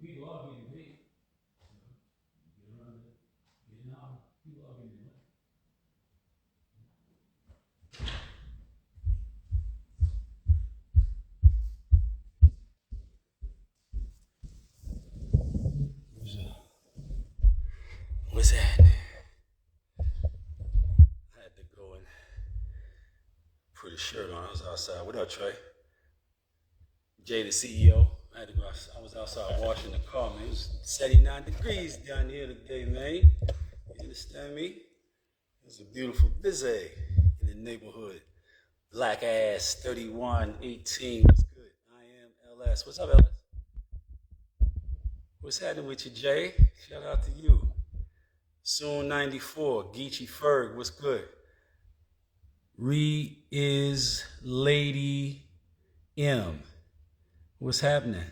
people are getting paid. Get around it. Getting out. People are getting money. What's happening? I had to go and put a shirt on. I was outside. What up, Trey? Jay, the CEO. I had to go. I was outside washing the car, man. It was 79 degrees down here today, man. You understand me? It's a beautiful busy in the neighborhood. Black ass 3118. What's good? I am LS. What's up, LS? What's happening with you, Jay? Shout out to you. Soon 94. Geechee Ferg. What's good? Re is Lady M. What's happening?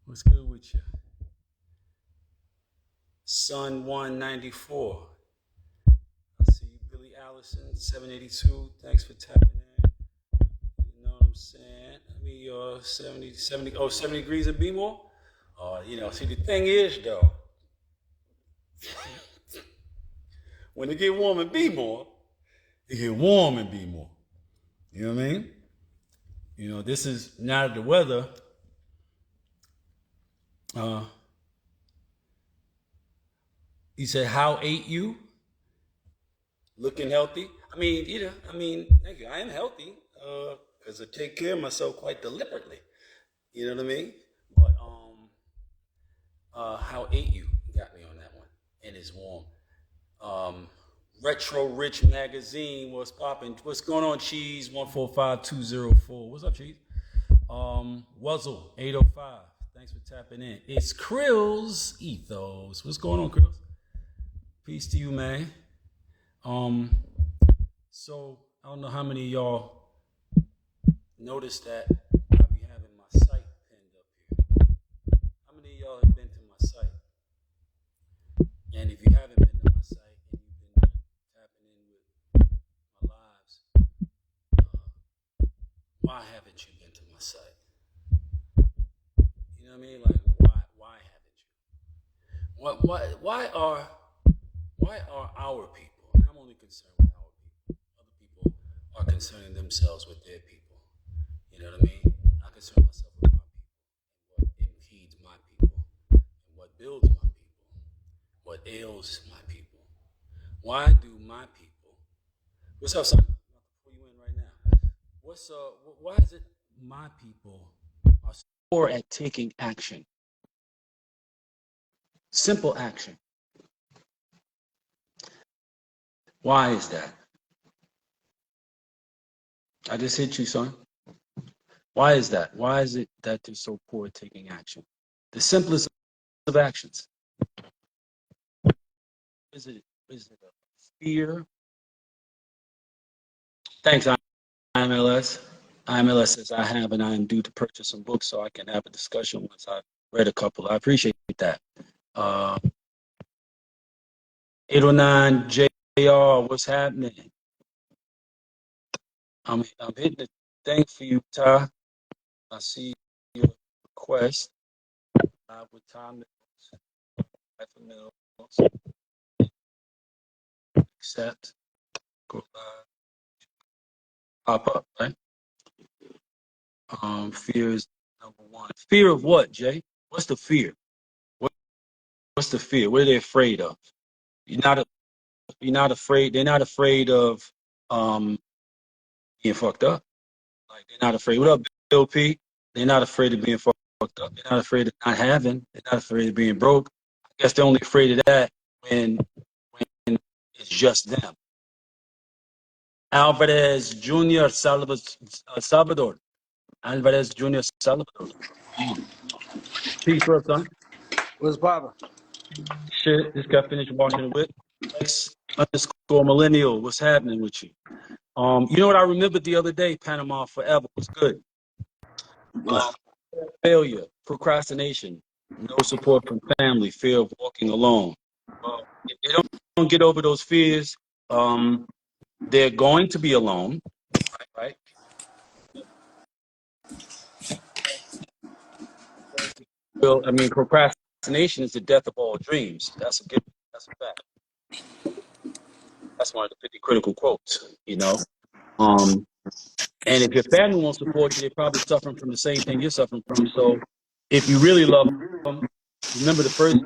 What's good with you? Sun 194. I see you, Billy Allison, 782. Thanks for tapping in. You know what I'm saying? Let me 70 degrees of B-more. See, the thing is, though, when it get warm in B-more, it get warm in B-more. You know what I mean? This is now the weather. He said, "How ate you? Looking healthy." Thank you. I am healthy because I take care of myself quite deliberately. You know what I mean? But how ate you? Got me on that one, and it's warm. Retro Rich Magazine was popping. What's going on, Cheese? 145204. What's up, Cheese? Wuzzle 805. Thanks for tapping in. It's Krill's Ethos. What's going on, Krills? Peace to you, man. So I don't know how many of y'all noticed that I be having my site pinned up here. How many of y'all have been to my site? And if you haven't been to my site and you've been tapping in with my lives, why haven't you been to my site? You know what I mean? Like, why haven't you? Why are our people, and I'm only concerned with our people, other people are concerning themselves with their people. You know what I mean? I concern myself with my people, what impedes my people, and what builds my people, what ails my people. Why do my people, what's up, son? I'm about to pull you in right now. Why is it my people are so poor at taking action? Simple action. Why is that? I just hit you, son. Why is that? Why is it that they're so poor at taking action? The simplest of actions. Is it a fear? Thanks, IMLS. IMLS says I have and I am due to purchase some books so I can have a discussion once I've read a couple. I appreciate that. 809 JR, what's happening? I'm hitting the thing for you, Ty. I see your request. With Ty Mills. Accept. Go live. Pop up, right? Fear is number one. Fear of what, Jay? What's the fear? What's the fear? What are they afraid of? You're not afraid. They're not afraid of being fucked up. Like they're not afraid. What up, Bill P? They're not afraid of being fucked up. They're not afraid of not having. They're not afraid of being broke. I guess they're only afraid of that when it's just them. Alvarez Jr. Salvador. Alvarez Jr. Salvador. Peace, what's up, son? What's poppin'? Shit, just got finished washing the whip. X_millennial, what's happening with you? You know what I remembered the other day? Panama forever was good. Failure, procrastination, no support from family, fear of walking alone. Well, if they don't get over those fears, they're going to be alone, right? Well, I mean, procrastination is the death of all dreams. That's a good. That's a fact. That's one of the 50 critical quotes. Um, and if your family won't support you, they're probably suffering from the same thing you're suffering from. So, if you really love them, remember the first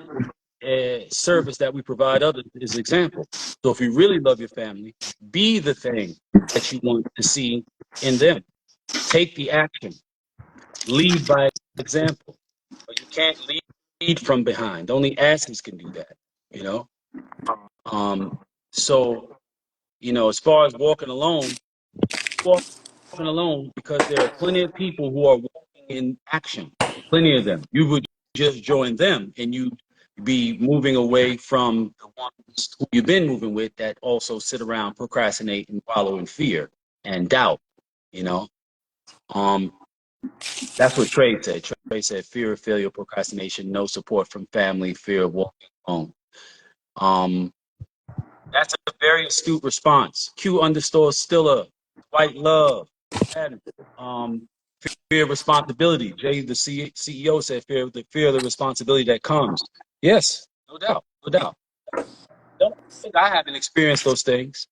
service that we provide others is example. So, if you really love your family, be the thing that you want to see in them. Take the action. Lead by example. But you can't lead from behind. Only asses can do that. You know. Um, so as far as walking alone, walking alone because there are plenty of people who are walking in action. Plenty of them. You would just join them, and you'd be moving away from the ones who you've been moving with that also sit around, procrastinate, and wallow in fear and doubt. You know. Um, That's what Trey said. Trey said fear of failure, procrastination, no support from family, fear of walking alone. Um, that's a very astute response. Q underscore Stiller, white love, Adam. Um, fear of responsibility. Jay, the CEO, said fear of the responsibility that comes. Yes, no doubt, no doubt. Don't think I haven't experienced those things.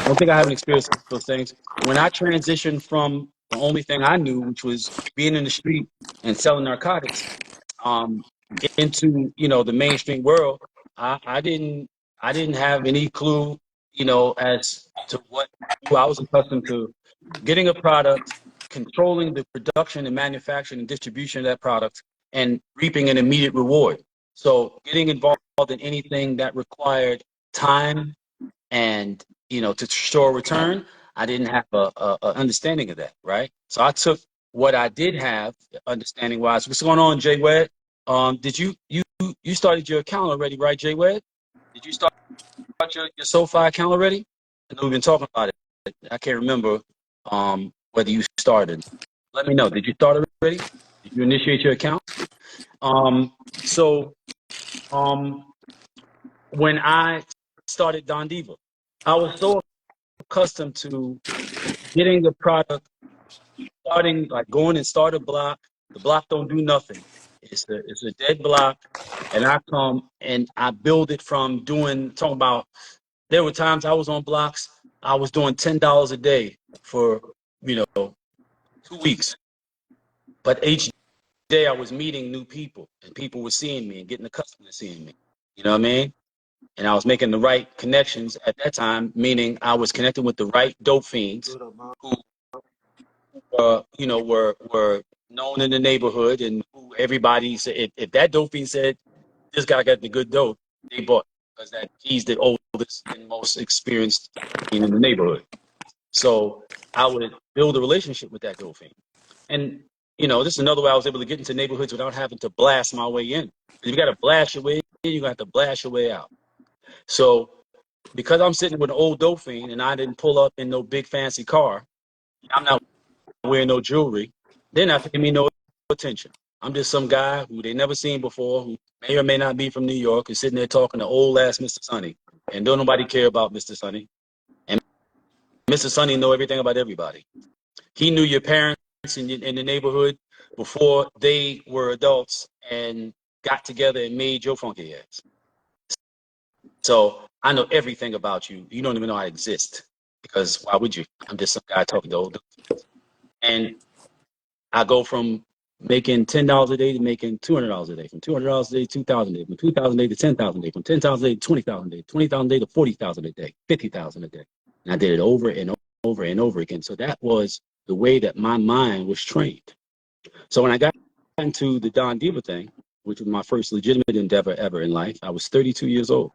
Don't think I haven't experienced those things. When I transitioned from the only thing I knew, which was being in the street and selling narcotics, um, into the mainstream world, I didn't have any clue, as to what I was accustomed to getting a product, controlling the production and manufacturing and distribution of that product, and reaping an immediate reward. So getting involved in anything that required time and to show a return, I didn't have a understanding of that, right? So I took what I did have understanding wise. What's going on, Jay Wed? Did you started your account already, right, Jay Wed? Did you start your SoFi account already? I know we've been talking about it. I can't remember whether you started. Let me know. Did you start already? Did you initiate your account? So when I started Don Diva, I was so accustomed to getting the product, starting like going and start a block. The block don't do nothing. It's a dead block, and I come and I build it from talking about. There were times I was on blocks. I was doing $10 a day for 2 weeks, but each day I was meeting new people, and people were seeing me and getting accustomed to seeing me. You know what I mean? And I was making the right connections at that time, meaning I was connecting with the right dope fiends who were known in the neighborhood, and who everybody said, if that dope fiend said this guy got the good dope, they bought, because that he's the oldest and most experienced fiend in the neighborhood. So I would build a relationship with that dope fiend, and this is another way I was able to get into neighborhoods without having to blast my way in. If you got to blast your way in, you got to blast your way out. So because I'm sitting with an old dope fiend and I didn't pull up in no big fancy car, I'm not wearing no jewelry, they're not paying me no attention. I'm just some guy who they never seen before, who may or may not be from New York, is sitting there talking to old ass Mr. Sonny, and don't nobody care about Mr. Sonny. And Mr. Sonny know everything about everybody. He knew your parents in the neighborhood before they were adults and got together and made your funky ass. So I know everything about you. You don't even know I exist, because why would you? I'm just some guy talking to old dudes. And I go from making $10 a day to making $200 a day, from $200 a day to $2,000 a day, from $2,000 a day to $10,000 a day, from $10,000 a day to $20,000 a day, $20,000 a day to $40,000 a day, $50,000 a day. And I did it over and over and over again. So that was the way that my mind was trained. So when I got into the Don Diva thing, which was my first legitimate endeavor ever in life, I was 32 years old.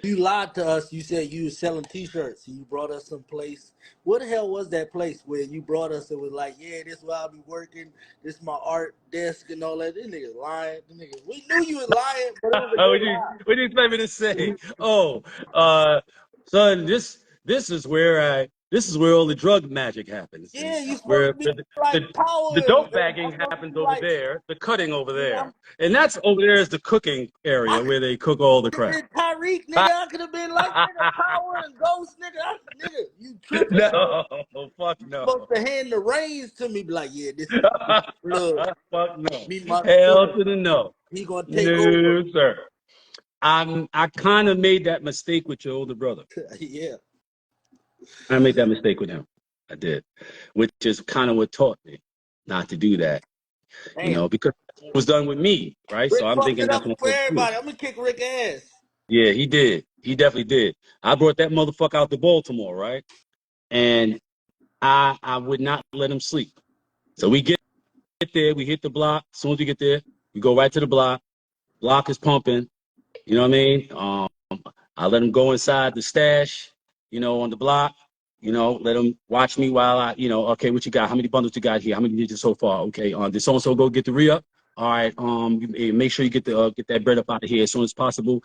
You lied to us. You said you were selling T-shirts. You brought us some place. What the hell was that place where you brought us? It was like, yeah, this is where I'll be working. This is my art desk and all that. This niggas lying. This niggas, we knew you was lying, but it was a good lie. What do you expect me to say? Oh, son, this is where all the drug magic happens, and Yeah, you supposed where to be like the power. dope I'm bagging supposed to happens be over like, there, the cutting over yeah, there, and that's over there is the cooking area where they cook all the is crap. it Tyrese Tyreek, nigga. I could have been like nigga Power and Ghost, nigga, you tripping? No, fuck no. Supposed to hand the reins to me, be like, yeah, this is my blood. Fuck no. Me, my Hell son. to the no. He gonna take over. No, sir. I kind of made that mistake with your older brother. Yeah. I made that mistake with him. I did, which is kind of what taught me not to do that. You Damn. know, because it was done with me, right? So Rick I'm fucked thinking it that's up what for I'm gonna do. everybody. I'm gonna kick Rick ass. Yeah, he did. He definitely did. I brought that motherfucker out to Baltimore, right? And I would not let him sleep. So we get there, we hit the block. As soon as we get there, we go right to the block. Block is pumping. You know what I mean? I let him go inside the stash, you know, on the block. You know, let him watch me while I, you know, okay, what you got? How many bundles you got here? How many did you so far? Okay, did so and so go get the re-up? All right, make sure you get that bread up out of here as soon as possible.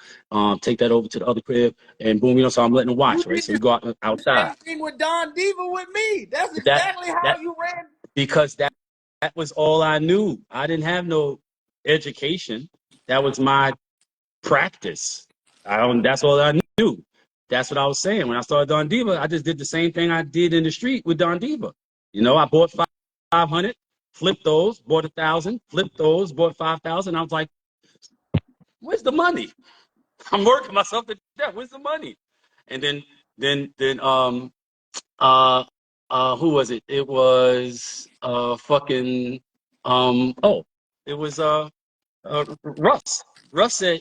Take that over to the other crib, and boom, you know. So I'm letting him You watch, right? did So we go the outside. same thing with Don Diva with me. That's That exactly how that you ran. because that was all I knew. I didn't have no education. That was my practice. That's all I knew. That's what I was saying. When I started Don Diva, I just did the same thing I did in the street with Don Diva. You know, I bought 500, flipped those, bought 1,000, flipped those, bought 5,000. I was like, where's the money? I'm working myself to death. Where's the money? And then uh who was it? It was fucking oh, it was Russ. Russ said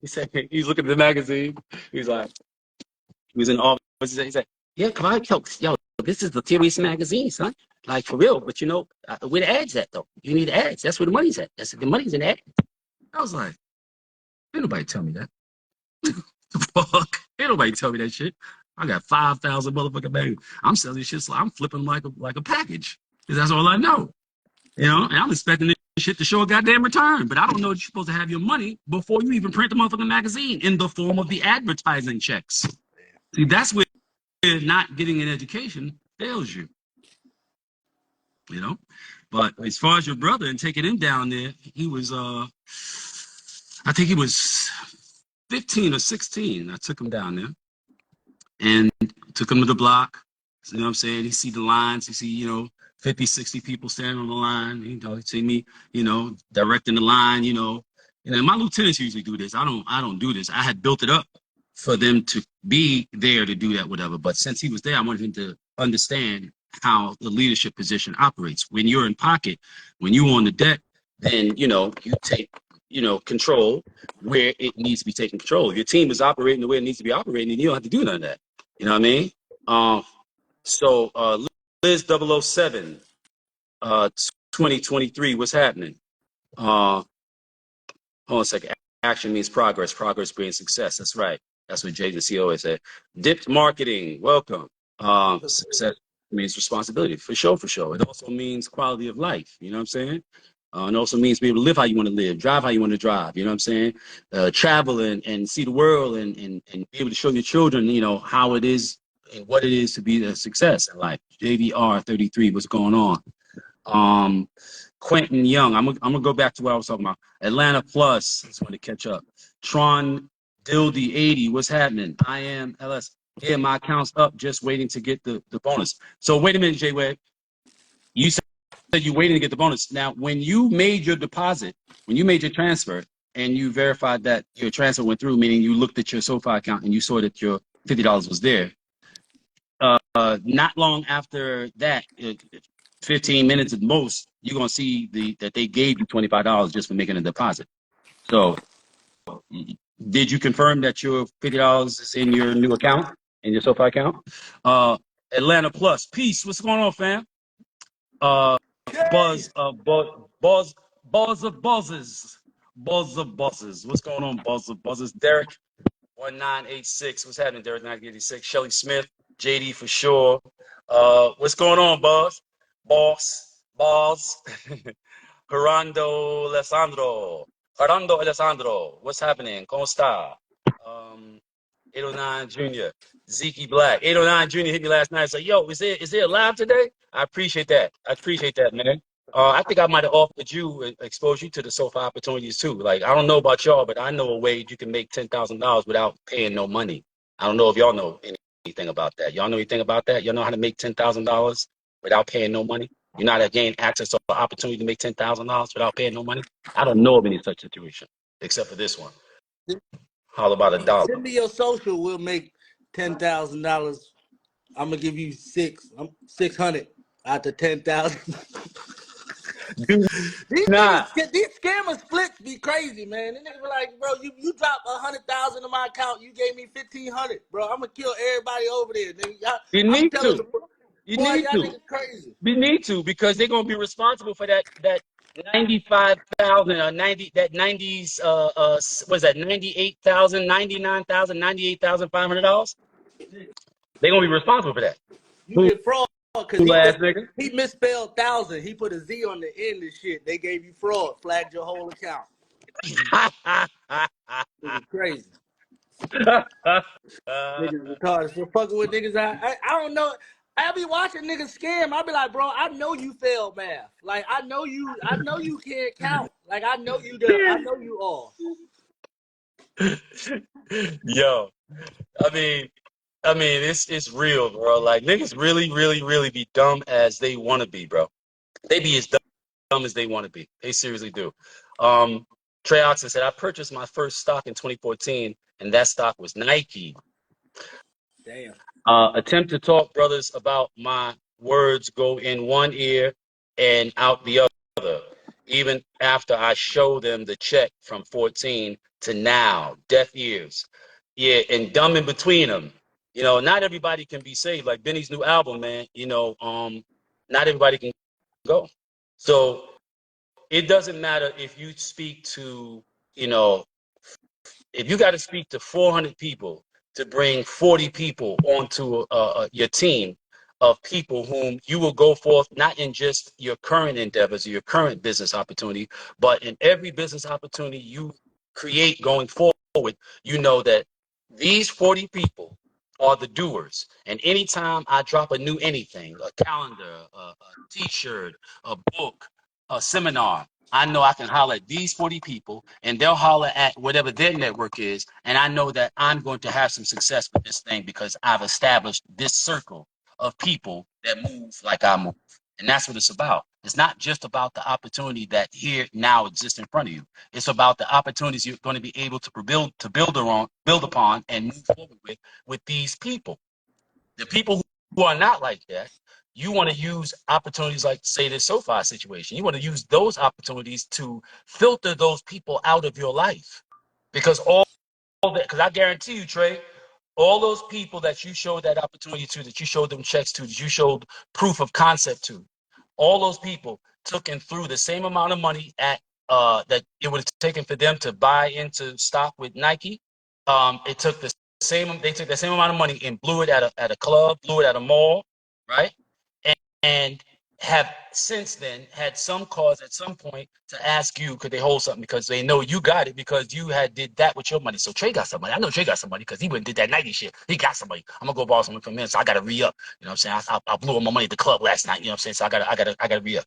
he said he's looking at the magazine. He's like he was in the office. He said, "Yeah, come on, yo, this is the Serious magazine, son. Like for real. But you know, where the ads at though? You need ads. That's where the money's at. That's the money's in ads." I was like, "Ain't nobody tell me that. The fuck? Ain't nobody tell me that shit. I got 5,000 motherfucking bags. I'm selling shit. So I'm flipping like a package because that's all I know." You know, and I'm expecting this shit to show a goddamn return, but I don't know that you're supposed to have your money before you even print the motherfucking magazine in the form of the advertising checks. See, that's where not getting an education fails you, you know? But as far as your brother and taking him down there, he was, I think he was 15 or 16. I took him down there and took him to the block. You know what I'm saying? He see the lines, he see, you know, 50, 60 people standing on the line. You know, he see me, you know, directing the line, you know. And my lieutenants usually do this. I don't do this. I had built it up for them to be there to do that, whatever. But since he was there, I wanted him to understand how the leadership position operates. When you're in pocket, when you're on the deck, then, you know, you take, you know, control where it needs to be taken control. If your team is operating the way it needs to be operating, then you don't have to do none of that. You know what I mean? So Liz 007, 2023, what's happening? Hold on a second. Action means progress. Progress brings success. That's right. That's what Jay the CEO always said. Dipped marketing, welcome. Success means responsibility, for sure, for sure. It also means quality of life. You know what I'm saying? It also means be able to live how you want to live, drive how you want to drive. You know what I'm saying? Travel and see the world and be able to show your children, you know, how it is and what it is to be a success in life. JVR 33, what's going on? Quentin Young. I'm gonna go back to what I was talking about. Atlanta Plus. I just want to catch up. Tron Dildy 80. What's happening? I am LS. Yeah, my account's up, just waiting to get the bonus. So wait a minute, Jay Webb. You said you're waiting to get the bonus. Now, when you made your deposit, when you made your transfer, and you verified that your transfer went through, meaning you looked at your SoFi account and you saw that your $50 was there. Not long after that, 15 minutes at most, you're gonna see that they gave you $25 just for making a deposit. So, did you confirm that your $50 is in your new account, in your SoFi account? Uh, Atlanta Plus, peace. What's going on, fam? Uh, Jay. Buzz, Buzz of Buzzes, Buzz of Buzzes. What's going on, Buzz of Buzzes? Derek, 1986. What's happening, Derek? 1986. Shelly Smith, JD for sure. What's going on, Buzz? Boss. Gerando Alessandro. What's happening? ¿Cómo está? 809 Junior. Zeke Black. 809 Junior hit me last night and said, yo, is there a live today? I appreciate that. Man. I think I might have offered you and exposed you to the sofa opportunities too. Like I don't know about y'all, but I know a way you can make $10,000 without paying no money. I don't know if y'all know anything about that. Y'all know anything about that? Y'all know how to make $10,000 without paying no money? You know how to gain access to an opportunity to make $10,000 without paying no money? I don't know of any such situation except for this one. How about $1? Send me your social. We'll make $10,000. I'm gonna give you 600 out of 10,000. Do These not. niggas, these scammer splits be crazy, man. These niggas be like, bro, you dropped 100,000 in my account. You gave me 1,500, bro. I'm gonna kill everybody over there, nigga. You I'm need telling to. the You boy, need y'all to. niggas crazy. We need to because they're gonna be responsible for that 95,000 or 90 that 90s was that 98,000 99,000 $98,500. They're gonna be responsible for that. You Who get fraud because ass nigga? he misspelled thousand. He put a Z on the end of shit. They gave you fraud, flagged your whole account. Niggas crazy. Niggas retarded. So fucking with niggas. I don't know. I be watching niggas scam. I be like, bro, I know you failed math. Like I know you can't count. Like I know you all. Yo, I mean, it's real, bro. Like niggas really, really, really be dumb as they want to be, bro. They be as dumb as they want to be. They seriously do. Trey Oxon said, I purchased my first stock in 2014, and that stock was Nike. Damn. Attempt to talk, brothers, about my words go in one ear and out the other. Even after I show them the check from 14 to now, deaf ears. Yeah, and dumb in between them. You know, not everybody can be saved. Like Benny's new album, man. Not everybody can go. So it doesn't matter if you speak to, you know, if you got to speak to 400 people to bring 40 people onto your team of people whom you will go forth not in just your current endeavors or your current business opportunity, but in every business opportunity you create going forward, you know that these 40 people are the doers. And anytime I drop a new anything, a calendar, a t-shirt, a book, a seminar, I know I can holler at these 40 people and they'll holler at whatever their network is. And I know that I'm going to have some success with this thing because I've established this circle of people that move like I move. And that's what it's about. It's not just about the opportunity that here now exists in front of you. It's about the opportunities you're going to be able to build upon, and move forward with these people. The people who are not like that, you want to use opportunities like, say, this SoFi situation. You want to use those opportunities to filter those people out of your life. Because all that, because I guarantee you, Trey, all those people that you showed that opportunity to, that you showed them checks to, that you showed proof of concept to, all those people took and threw the same amount of money at that it would have taken for them to buy into stock with Nike. It took the same. They took the same amount of money and blew it at a club, blew it at a mall, right? And have since then had some cause at some point to ask you could they hold something because they know you got it because you had did that with your money. So Trey got some money. I know Trey got some money because he went and did that Nike shit. He got some money. I'm gonna go borrow something from him, so I gotta re up. You know what I'm saying? I blew all my money at the club last night. You know what I'm saying? So I gotta re up.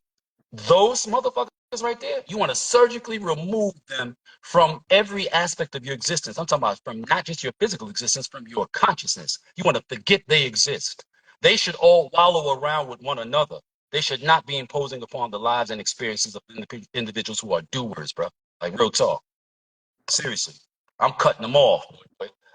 Those motherfuckers right there, you want to surgically remove them from every aspect of your existence. I'm talking about from not just your physical existence, from your consciousness. You want to forget they exist. They should all wallow around with one another. They should not be imposing upon the lives and experiences of individuals who are doers, bro. Like real talk. Seriously. I'm cutting them off.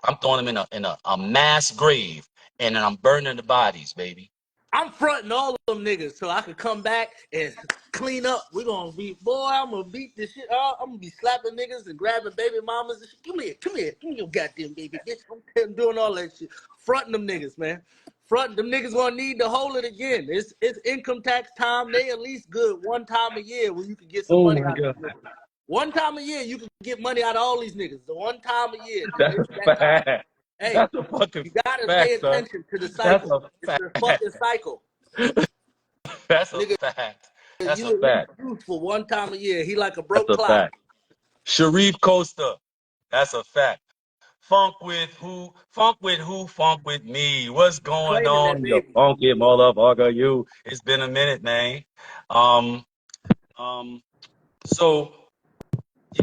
I'm throwing them in a mass grave and then I'm burning the bodies, baby. I'm fronting all of them niggas so I could come back and clean up. We're gonna be, boy, I'm gonna beat this shit up. I'm gonna be slapping niggas and grabbing baby mamas and shit. Come here, give me your goddamn baby bitch. I'm doing all that shit. Fronting them niggas, man. Fronting them niggas gonna need to hold it again. It's income tax time. They at least good one time a year where you can get some Oh money my out of God. these niggas. One time a year you can get money out of all these niggas. The one time a year, nigga. That's It's a that time. fact. Hey, That's a fucking you gotta pay fact, son. attention to the That's cycle. a It's the fact. fucking cycle. That's a Nigga, fact. That's a you at least fact. useful one time a year. He like a That's broke a clock. fact. Sharif Costa. That's a fact. Funk with who? Funk with who? Funk with me. What's going Claiming that on, you baby. funky motherfucker? You. It's been a minute, man. Um, So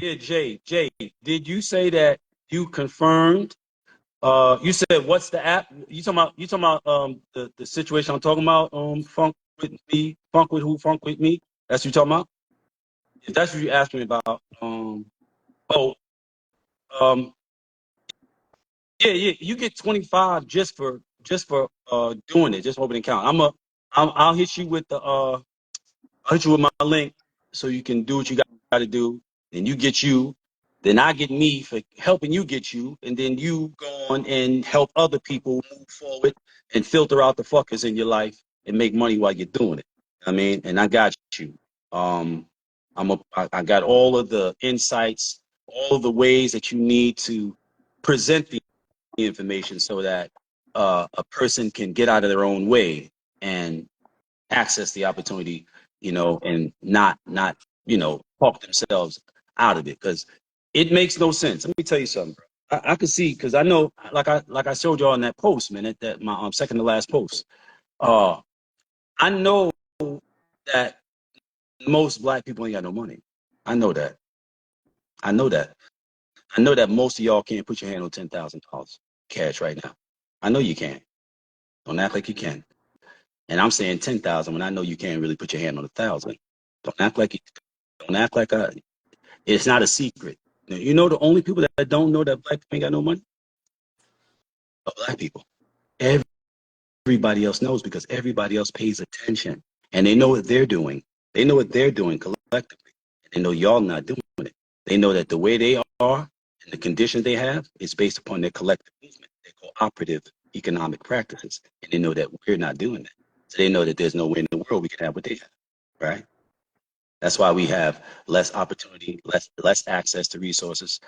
yeah, Jay, did you say that you confirmed? You said what's the app? You talking about the situation I'm talking about? Funk with me, funk with who? Funk with me. That's what you talking about? If that's what you asked me about, oh, um, yeah, you get 25 just for doing it, just opening account. I'll hit you with the I'll hit you with my link so you can do what you got to do. Then you get you. Then I get me for helping you get you. And then you go on and help other people move forward and filter out the fuckers in your life and make money while you're doing it. I mean, and I got you. Um, I got all of the insights, all of the ways that you need to present the information so that a person can get out of their own way and access the opportunity, and not talk themselves out of it because it makes no sense. Let me tell you something, bro. I can see because I know, like I showed y'all in that post, man, at that my second to last post. Uh, I know that most black people ain't got no money. I know that. I know that. I know that most of y'all can't put your hand on $10,000 cash right now. I know you can't. Don't act like you can. And I'm saying 10,000 when I know you can't really put your hand on 1,000. Don't act like don't act like it's not a secret. You know the only people that don't know that black people ain't got no money are black people. Everybody else knows because everybody else pays attention and they know what they're doing. They know what they're doing collectively. And they know y'all not doing it. They know that the way they are and the conditions they have is based upon their collective movement, their cooperative economic practices. And they know that we're not doing that. So they know that there's no way in the world we can have what they have, right? That's why we have less opportunity, less access to resources,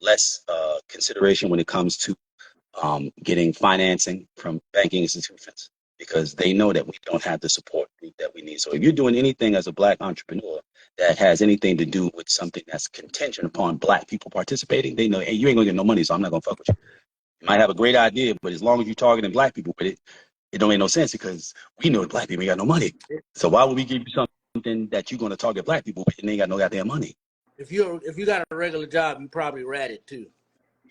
less consideration when it comes to getting financing from banking institutions because they know that we don't have the support group that we need. So if you're doing anything as a black entrepreneur that has anything to do with something that's contingent upon black people participating, they know, hey, you ain't gonna get no money, so I'm not gonna fuck with you. You might have a great idea, but as long as you're targeting black people with it, it don't make no sense because we know that black people ain't got no money. So why would we give you something that you're gonna target black people with and they ain't got no goddamn money? If you got a regular job, you probably ratted too.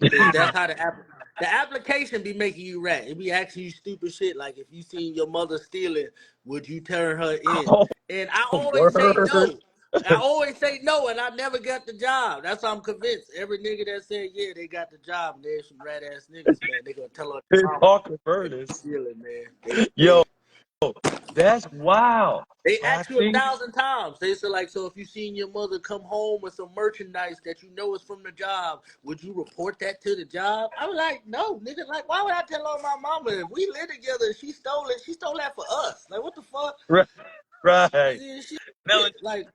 Because that's how the application be making you rat. It be asking you stupid shit like if you seen your mother stealing, would you turn her in? Oh, And I always say word. no. I always say no, and I never got the job. That's why I'm convinced. Every nigga that said yeah, they got the job, and there's some rat ass niggas, man. They gonna tell her mama Talk that you converters. stealing, man. Yo, that's wild. They But I ask you think 1,000 times. They say like, so if you seen your mother come home with some merchandise that you know is from the job, would you report that to the job? I was like, no, nigga. Like, why would I tell on my mama if we live together? She stole it. She stole that for us. Like, what the fuck? right, right. Yeah, Melanie, shit. Like,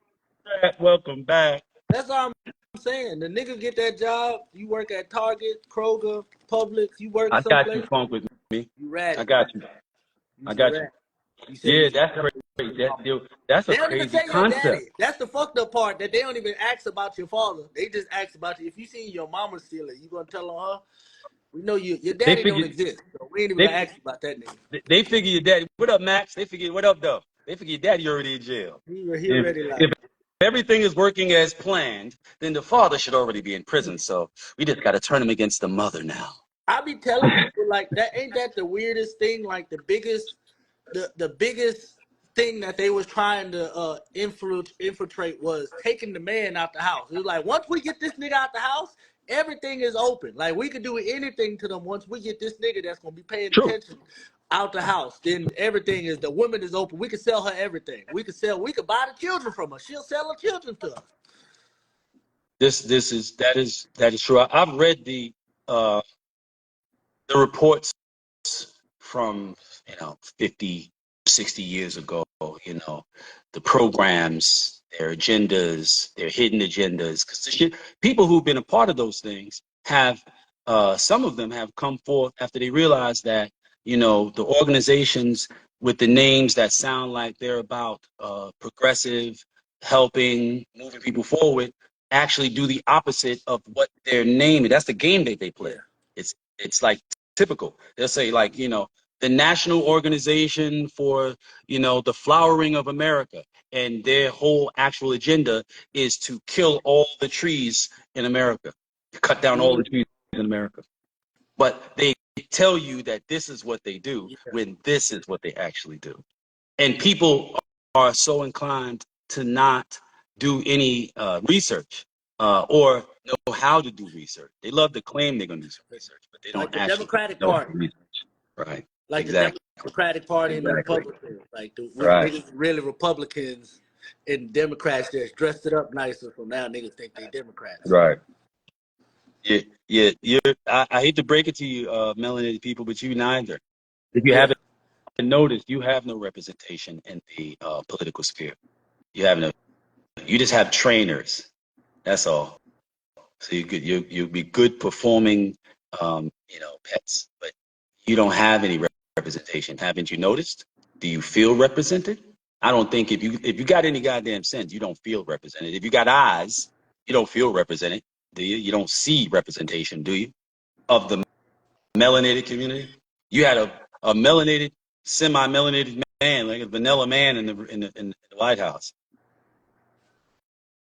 welcome back. that's all I'm saying. The nigga get that job. You work at Target, Kroger, Publix. You work I got you, someplace. Funk, with me. You rat I it. got you. You I some got you. rat. You say Yeah, you that's stole it from crazy. your mama. That's a They don't even crazy say your concept. daddy. That's the fucked up part. That they don't even ask about your father. They just ask about you. If you seen your mama steal it, you gonna tell on her? We know your They daddy don't figure exist, so we ain't even gonna they ask you about that nigga. they figure your daddy. What up, Max? They figure what up, though. They figure your daddy already in jail. He If already like. if everything is working as planned, then the father should already be in prison. So we just got to turn him against the mother now. I be telling people like that. Ain't that the weirdest thing? Like the biggest thing that they was trying to infiltrate was taking the man out the house. It was like once we get this nigga out the house, everything is open. Like we could do anything to them once we get this nigga that's gonna be paying True. attention out the house. Then everything is the woman is open. We could sell her everything. We could buy the children from her. She'll sell her children to us. That is true. I've read uh the reports from 50, 60 years ago, the programs, their agendas, their hidden agendas, because people who've been a part of those things have some of them have come forth after they realize that the organizations with the names that sound like they're about progressive, helping, moving people forward, actually do the opposite of what their name is. That's the game that they play. Yeah. It's like typical. They'll say like, the National Organization for, the Flowering of America. And their whole actual agenda is to kill all the trees in America, cut down all the trees in America. But they tell you that this is what they do when this is what they actually do. And people are so inclined to not do any research or know how to do research. They love to claim they're going to do some research, but they Like don't the actually Democratic know how to Party. research. Right. Like Exactly. the Democratic Party and the Exactly. Republicans. Like Right. niggas really Republicans and Democrats just dressed it up nicer, so now niggas think they Democrats. Right. Yeah. I hate to break it to you, melanated people, but you neither. If you Yeah. haven't noticed, you have no representation in the political sphere. You have no. You just have trainers. That's all. So you'll be good performing, pets, but you don't have any representation. Haven't you noticed? Do you feel represented? I don't think if you got any goddamn sense, you don't feel represented. If you got eyes, you don't feel represented, do you? You don't see representation, do you? Of the melanated community, you had a melanated, semi-melanated man, like a vanilla man in the White House.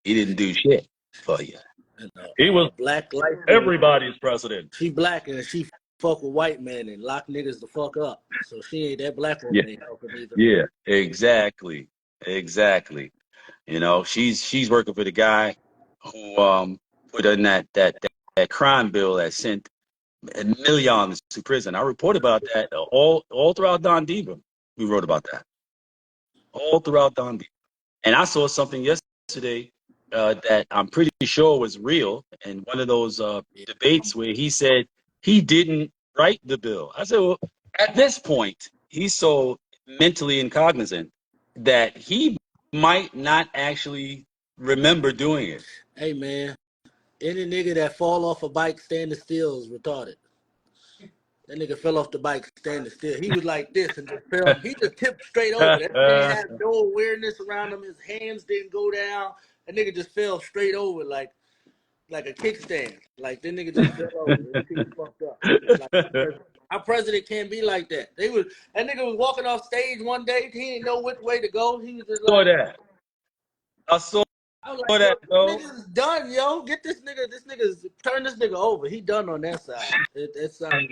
He didn't do shit for you. And, He was black life. everybody's president. She black and she fuck with white men and lock niggas the fuck up. So she ain't that black woman ain't helping either. Yeah, exactly. Exactly. She's working for the guy who put in that crime bill that sent millions to prison. I reported about that all throughout Don Diva. We wrote about that. All throughout Don Diva. And I saw something yesterday that I'm pretty sure was real in one of those debates where he said he didn't write the bill. I said, well, at this point, he's so mentally incognizant that he might not actually remember doing it. Hey man, any nigga that fall off a bike standing still is retarded. That nigga fell off the bike standing still. He was like this and just fell. He just tipped straight over. That nigga had no awareness around him. His hands didn't go down. That nigga just fell straight over like a kickstand. Like that nigga just fell over. He fucked up. Like, our president can't be like that. That nigga was walking off stage one day. He didn't know which way to go. He was just like, I saw I was like, that, yo, this nigga's done, yo. Get this nigga's turn this nigga over. He done on that side. That side.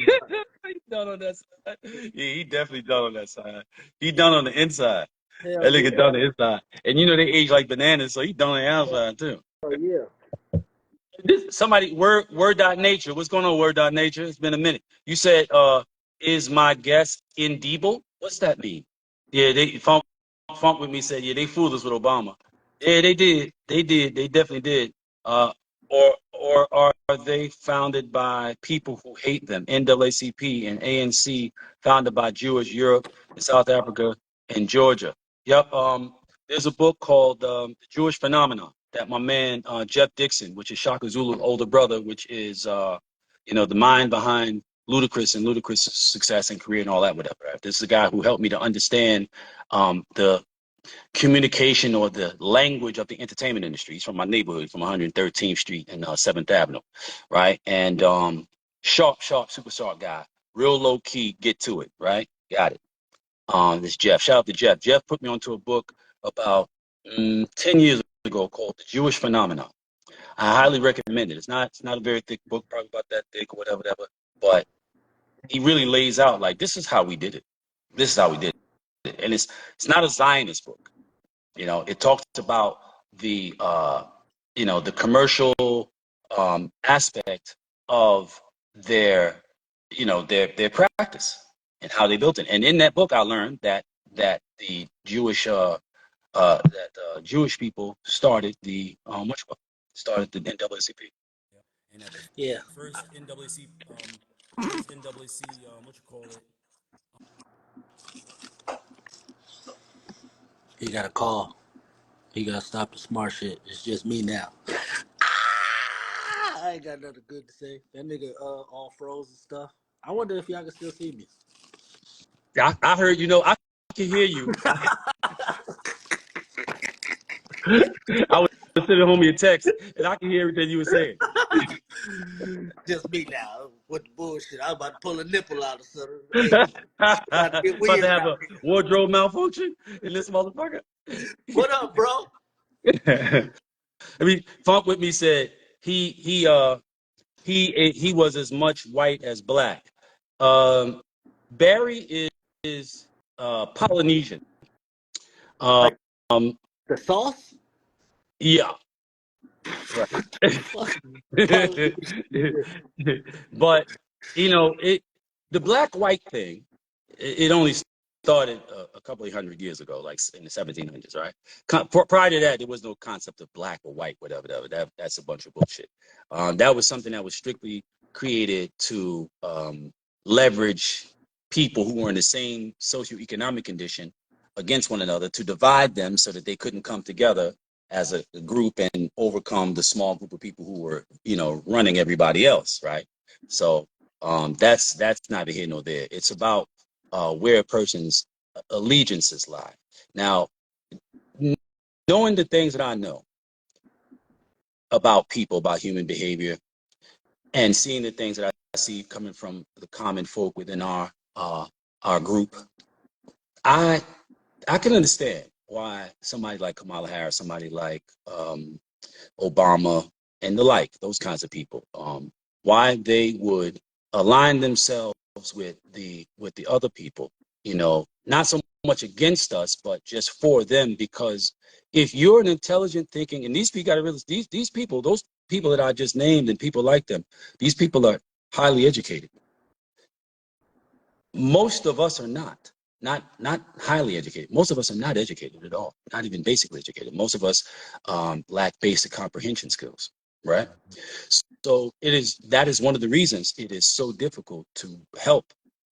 He done on that side. Yeah, he definitely done on that side. He done on the inside. Hell That nigga yeah. done on the inside. And they age like bananas, so he done on the outside too. Oh yeah. Somebody word.nature. What's going on, word.nature? It's been a minute. You said is my guest indelible? What's that mean? Yeah, they funk with me said, yeah, they fooled us with Obama. Yeah, they did. They did. They definitely did. Or are they founded by people who hate them? NAACP and ANC founded by Jewish Europe and South Africa and Georgia. Yep. There's a book called The Jewish Phenomenon that my man Jeff Dixon, which is Shaka Zulu's older brother, which is the mind behind Ludacris and Ludacris' success and career and all that, whatever. Right? This is a guy who helped me to understand the communication or the language of the entertainment industry. He's from my neighborhood, from 113th Street and 7th Avenue, right? And sharp, super sharp guy, real low key, get to it, right? Got it. This Jeff. Shout out to Jeff. Jeff put me onto a book about 10 years ago called The Jewish Phenomenon. I highly recommend it. It's not a very thick book, probably about that thick or whatever, but he really lays out like this is how we did it. This is how we did it. And it's not a Zionist book. It talks about the the commercial aspect of their their practice and how they built it. And in that book, I learned that the Jewish Jewish people started the started the NAACP. And at the Yeah. first NAAC, what you call it? He got a call. He gotta stop the smart shit. It's just me now. I ain't got nothing good to say. That nigga all froze and stuff. I wonder if y'all can still see me. I heard, I can hear you. I was sending home your text, and I can hear everything you were saying. Just me now. What the bullshit? I'm about to pull a nipple out of something. Hey, about to get About to weird have out a here. wardrobe malfunction in this motherfucker. What up, bro? I mean, Funk with me said he was as much white as black. Um, Barry is Polynesian. Like Um, the sauce? yeah, right. Fuck. Polynesian. But the black white thing, it only started a couple of hundred years ago, like in the 1700s, right? Prior to that, there was no concept of black or white, whatever. That's a bunch of bullshit. That was something that was strictly created to leverage people who were in the same socioeconomic condition against one another, to divide them so that they couldn't come together as a group and overcome the small group of people who were, running everybody else, right? So that's neither here nor there. It's about where a person's allegiances lie. Now, knowing the things that I know about people, about human behavior, and seeing the things that I see coming from the common folk within our group, I can understand why somebody like Kamala Harris, somebody like Obama, and the like, those kinds of people, why they would align themselves with the other people, not so much against us, but just for them. Because if you're an intelligent thinking, and these people got to realize, these people, those people that I just named, and people like them, these people are highly educated. Most of us are not highly educated. Most of us are not educated at all, not even basically educated. Most of us lack basic comprehension skills, right? So that is one of the reasons it is so difficult to help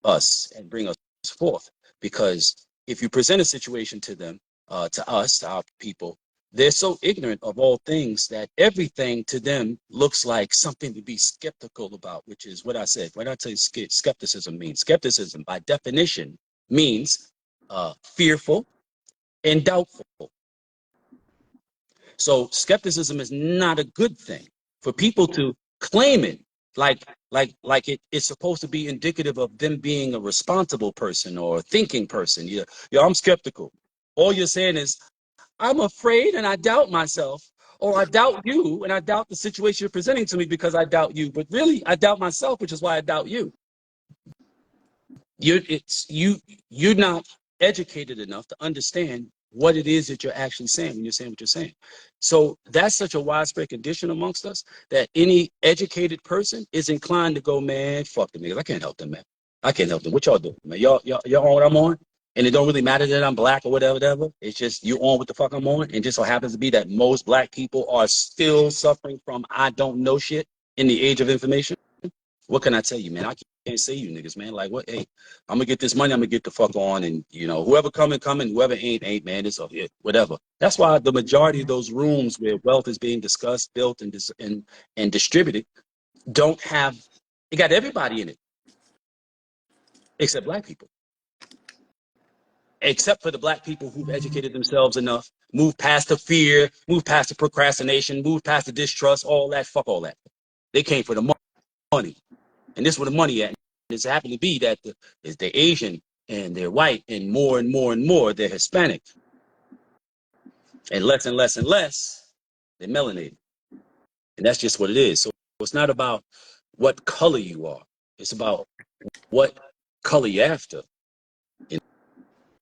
us and bring us forth. Because if you present a situation to them, to us, to our people, they're so ignorant of all things that everything to them looks like something to be skeptical about, which is what I said. What I tell you, skepticism means. Skepticism, by definition, means fearful and doubtful. So skepticism is not a good thing. For people to claim it it's supposed to be indicative of them being a responsible person or a thinking person. Yeah, I'm skeptical. All you're saying is, I'm afraid and I doubt myself, or I doubt you and I doubt the situation you're presenting to me because I doubt you. But really, I doubt myself, which is why I doubt you. You're not educated enough to understand what it is that you're actually saying when you're saying what you're saying. So that's such a widespread condition amongst us that any educated person is inclined to go, man, fuck the niggas. I can't help them, man. I can't help them. What y'all doing, man? Y'all on what I'm on? And it don't really matter that I'm black or whatever. It's just you on what the fuck I'm on. And just so happens to be that most black people are still suffering from I don't know shit in the age of information. What can I tell you, man? I can't say you niggas, man. Like, what? Hey, I'm gonna get this money. I'm gonna get the fuck on, and whoever coming, whoever ain't, man. It's whatever. That's why the majority of those rooms where wealth is being discussed, built, and distributed don't have. It got everybody in it except black people. Except for the black people who've educated themselves enough, move past the fear, move past the procrastination, move past the distrust, all that. Fuck all that. They came for the money. And this is where the money at. It's happened to be that they're Asian and they're white, and more they're Hispanic, and less they're melanated. And that's just what it is. So it's not about what color you are. It's about what color you're after, you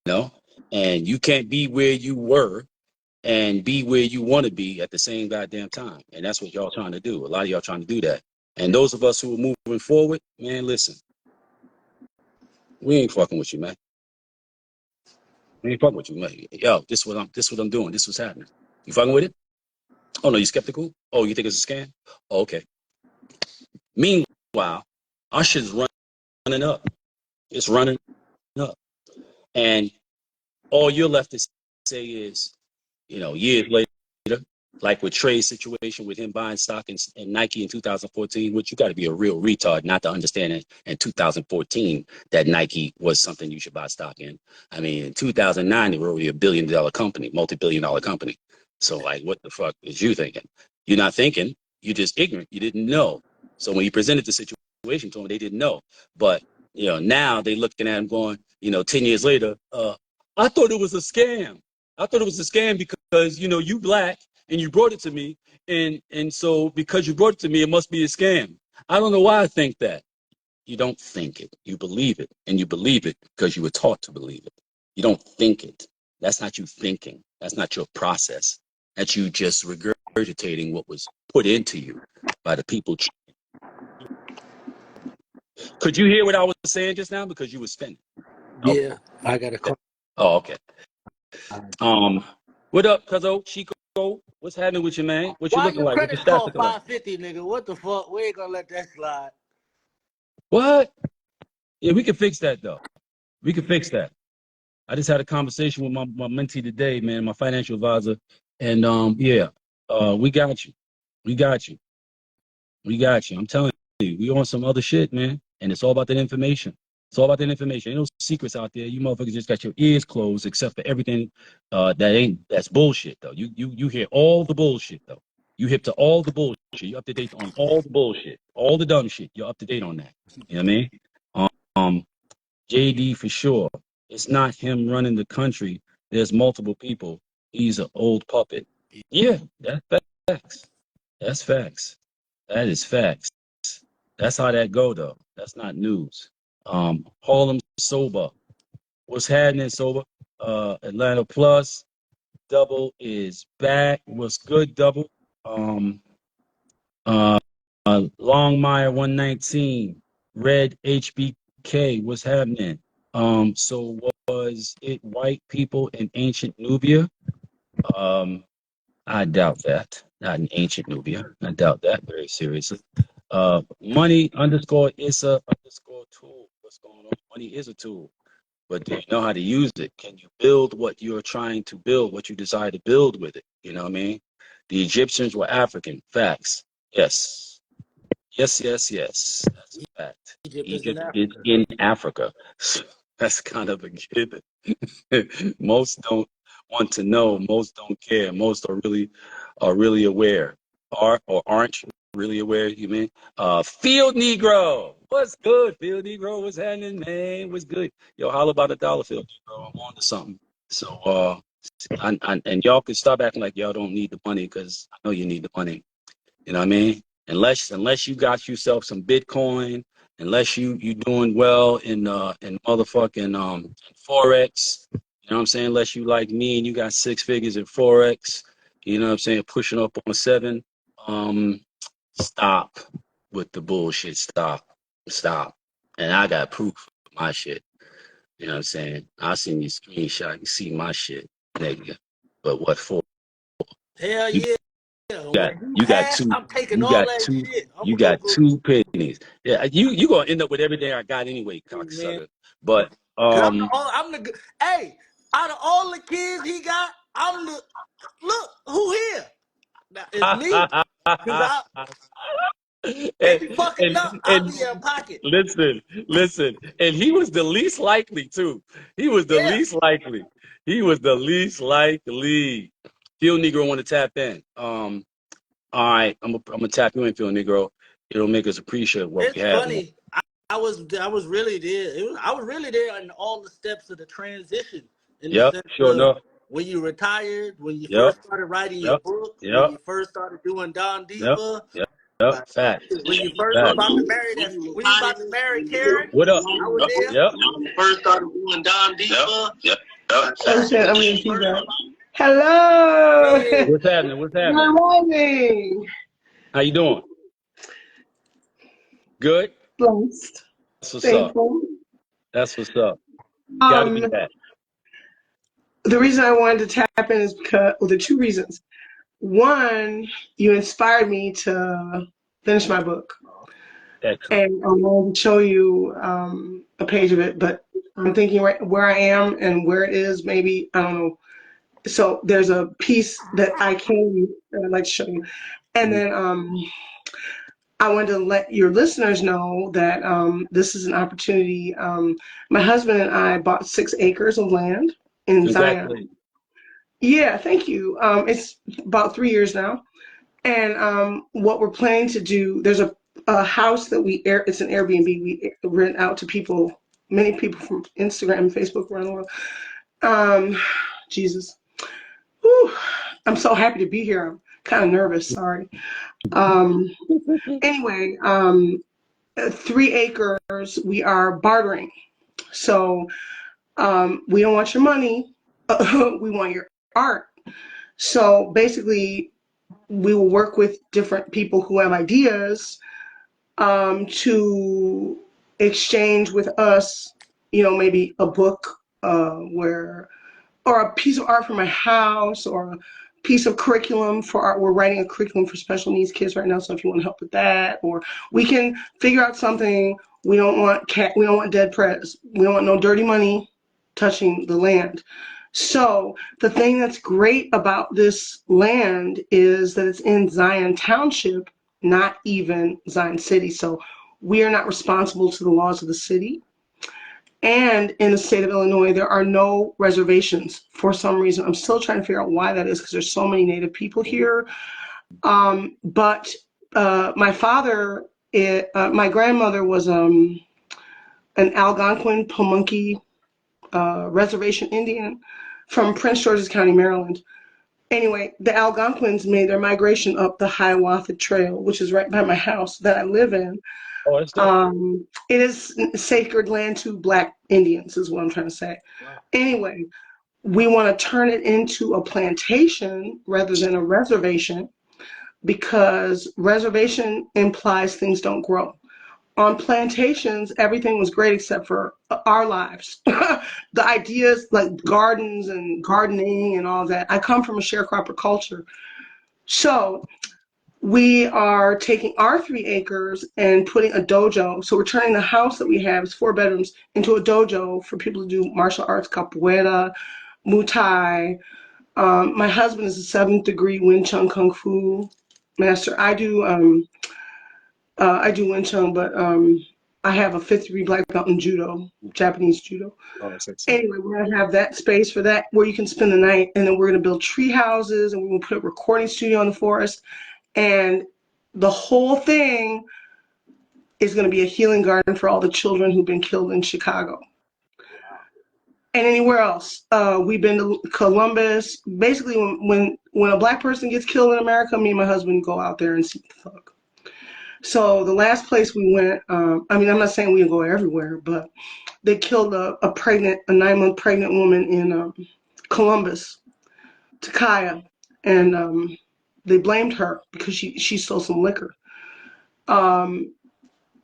know? And you can't be where you were and be where you want to be at the same goddamn time. And that's what y'all trying to do. A lot of y'all trying to do that. And those of us who are moving forward, man, listen, we ain't fucking with you, man. I ain't fucking with you, man. Yo, this what I'm doing. This what's happening. You fucking with it? Oh no, you skeptical? Oh, you think it's a scam? Oh, okay. Meanwhile, our shit is running up. It's running up. And all you're left to say is, years later, like with Trey's situation with him buying stock in Nike in 2014, which you got to be a real retard not to understand it in 2014 that Nike was something you should buy stock in. I mean, in 2009, they were already $1 billion company, multi-billion-dollar company. So, like, what the fuck is you thinking? You're not thinking. You're just ignorant. You didn't know. So when you presented the situation to them, they didn't know. But now they looking at him going, 10 years later, I thought it was a scam. I thought it was a scam because you black and you brought it to me, and so because you brought it to me, it must be a scam. I don't know why I think that. You don't think it. You believe it, and you believe it because you were taught to believe it. You don't think it. That's not you thinking. That's not your process. That's you just regurgitating what was put into you by the people. Could you hear what I was saying just now? Because you were spinning. Okay. Yeah, I got a call. Oh, okay. What up, Cuzzo? Chico? What's happening with you, man? What you Why looking your like? What your credit stats score looking like? 550, nigga? What the fuck? We ain't gonna let that slide. What? Yeah, we can fix that though. We can fix that. I just had a conversation with my mentee today, man, my financial advisor, and we got you. We got you. We got you. I'm telling you, we on some other shit, man. And it's all about that information. It's all about that information. Ain't no secrets out there. You motherfuckers just got your ears closed, except for everything that's bullshit though. You hear all the bullshit though. You hip to all the bullshit. You up to date on all the bullshit, all the dumb shit. You're up to date on that. You know what I mean? Um, JD for sure. It's not him running the country. There's multiple people. He's an old puppet. Yeah, that's facts. That's facts. That is facts. That's how that go though. That's not news. Harlem Sober. What's happening, Sober? Atlanta Plus. Double is back. What's good, Double? Um, uh, Longmire 119. Red HBK. What's happening? So was it white people in ancient Nubia? I doubt that. Not in ancient Nubia. I doubt that very seriously. Money underscore Issa underscore tool. What's going on? Money is a tool, but do you know how to use it? Can you build what you're trying to build, what you desire to build with it? You know what I mean? The Egyptians were African. Facts. Yes. Yes, yes, yes. That's a fact. Egypt is in Egypt is Africa. in Africa. That's kind of a given. Most don't want to know. Most don't care. Most are really aware. Are or aren't really aware, you mean? Field Negro. What's good, Field Negro? What's happening, man? What's good? Yo, holla about a dollar, Field Negro. I'm on to something. So and y'all can stop acting like y'all don't need the money, because I know you need the money. You know what I mean? Unless you got yourself some Bitcoin, unless you doing well in motherfucking Forex, you know what I'm saying? Unless you like me and you got 6 figures in Forex, you know what I'm saying, pushing up on 7. Stop with the bullshit. Stop. Stop. And I got proof of my shit. You know what I'm saying? I'll send you a screenshot. You see my shit, nigga. But what for? Hell You yeah. got When you you got ask, two I'm taking you all got that two shit. I'm you gonna go got go two pennies. Yeah, you gonna end up with everything I got anyway, man. cocksucker. But Cause hey, out of all the kids he got, I'm the look who here. Now it's me. Cause they and, be fucking up. I'll be and in pocket. listen, and he was the least likely too. He was the Yeah. least likely. He was the least likely. Field Negro want to tap in. All right, I'm gonna tap you in, Field Negro. It'll make us appreciate what we It's have. funny. I was really there. I was really there in all the steps of the transition, in the Yep, sense sure of enough. when you retired, when you Yep, first started writing your yep, books, when yep, you first started doing Don yep, Diva, yep, yep. like Facts, when you first was facts. about to marry that, when you was about to marry Karen, What up? I was there. Yep. First started doing Don Diva. Yep. Yep. Oh shit, I'm gonna see that. Hello! Hey, What's happening? What's Good happening? morning! How you doing? Good. Blessed. That's what's up. Thankful. That's what's up. Got to be that. The reason I wanted to tap in is because, well, there are two reasons. One, you inspired me to finish my book. Excellent. And I wanted to show you a page of it, but I'm thinking right where I am and where it is, maybe, I don't know. So there's a piece that I'd like to show you. And then I wanted to let your listeners know that this is an opportunity. My husband and I bought 6 acres of land in Zion. Congratulations. Yeah, thank you. It's about 3 years now. And what we're planning to do, there's a house that it's an Airbnb we rent out to people, many people from Instagram and Facebook around the world. Jesus. Whew. I'm so happy to be here. I'm kind of nervous, sorry. Um, anyway, 3 acres, we are bartering. So we don't want your money, we want your art. So basically, we will work with different people who have ideas to exchange with us, maybe a book or a piece of art for my house, or a piece of curriculum for art. We're writing a curriculum for special needs kids right now, so if you want to help with that, or we can figure out something. We don't want we don't want dead prez. We don't want no dirty money touching the land. So the thing that's great about this land is that it's in Zion Township, not even Zion City. So we are not responsible to the laws of the city. And in the state of Illinois, there are no reservations for some reason. I'm still trying to figure out why that is, because there's so many Native people here. But my father, my grandmother was an Algonquin Pamunkey reservation Indian from Prince George's County, Maryland. Anyway, the Algonquins made their migration up the Hiawatha Trail, which is right by my house that I live in. Oh, that's dope. It is sacred land to Black Indians, is what I'm trying to say. Wow. Anyway, we want to turn it into a plantation rather than a reservation, because reservation implies things don't grow. On plantations, everything was great except for our lives. The ideas like gardens and gardening and all that. I come from a sharecropper culture. So we are taking our 3 acres and putting a dojo. So we're turning the house that we have, it's 4 bedrooms, into a dojo for people to do martial arts, capoeira, Muay Thai. My husband is a 7th degree Wing Chun Kung Fu master. I do Wing Chun, but I have a 5th degree black belt in judo, Japanese judo. Oh, that's excellent. Anyway, we're gonna have that space for that where you can spend the night, and then we're gonna build tree houses, and we're gonna put a recording studio in the forest, and the whole thing is gonna be a healing garden for all the children who've been killed in Chicago and anywhere else. We've been to Columbus. Basically, when a Black person gets killed in America, me and my husband go out there and see what the fuck. So the last place we went, I'm not saying we go everywhere, but they killed a 9-month pregnant woman in Columbus, Takaya, and they blamed her because she stole some liquor. Oh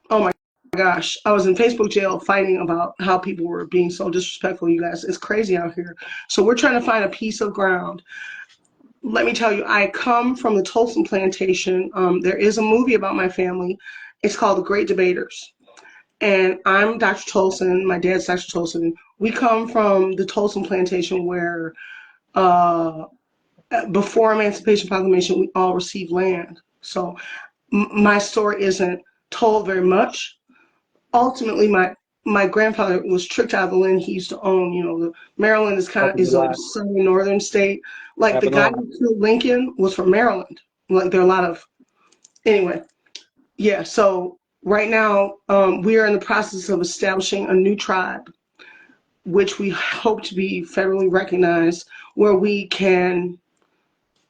my gosh, I was in Facebook jail fighting about how people were being so disrespectful, you guys. It's crazy out here. So we're trying to find a piece of ground. Let me tell you, I come from the Tolson Plantation. There is a movie about my family. It's called The Great Debaters. And I'm Dr. Tolson. My dad's Dr. Tolson. We come from the Tolson Plantation where before Emancipation Proclamation, we all received land. So my story isn't told very much. Ultimately, my grandfather was tricked out of the land he used to own. Maryland is a southern northern state. Like the guy who killed Lincoln was from Maryland. Like there are a lot of, anyway, yeah. So right now we are in the process of establishing a new tribe, which we hope to be federally recognized, where we can,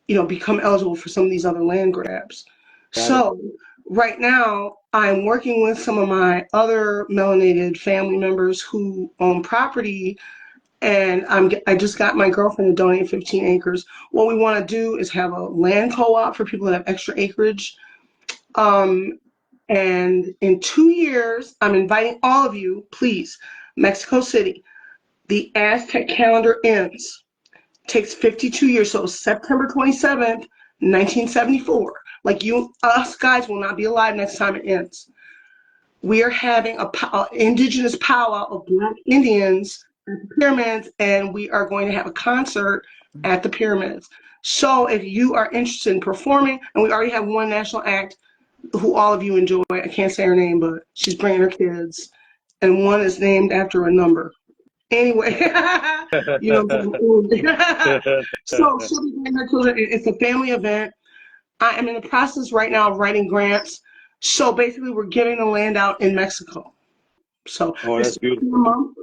become eligible for some of these other land grabs. So right now, I'm working with some of my other melanated family members who own property, and I just got my girlfriend to donate 15 acres. What we want to do is have a land co-op for people that have extra acreage. And in 2 years, I'm inviting all of you, please, Mexico City. The Aztec calendar ends. Takes 52 years, so September 27th, 1974. Like us guys will not be alive next time it ends. We are having an indigenous powwow of Black Indians at the pyramids, and we are going to have a concert at the pyramids. So if you are interested in performing, and we already have one national act who all of you enjoy, I can't say her name, but she's bringing her kids, and one is named after a number. Anyway, so she'll be bringing her children. It's a family event. I am in the process right now of writing grants. So basically, we're giving the land out in Mexico. So Oh, I that's spent a beautiful. month.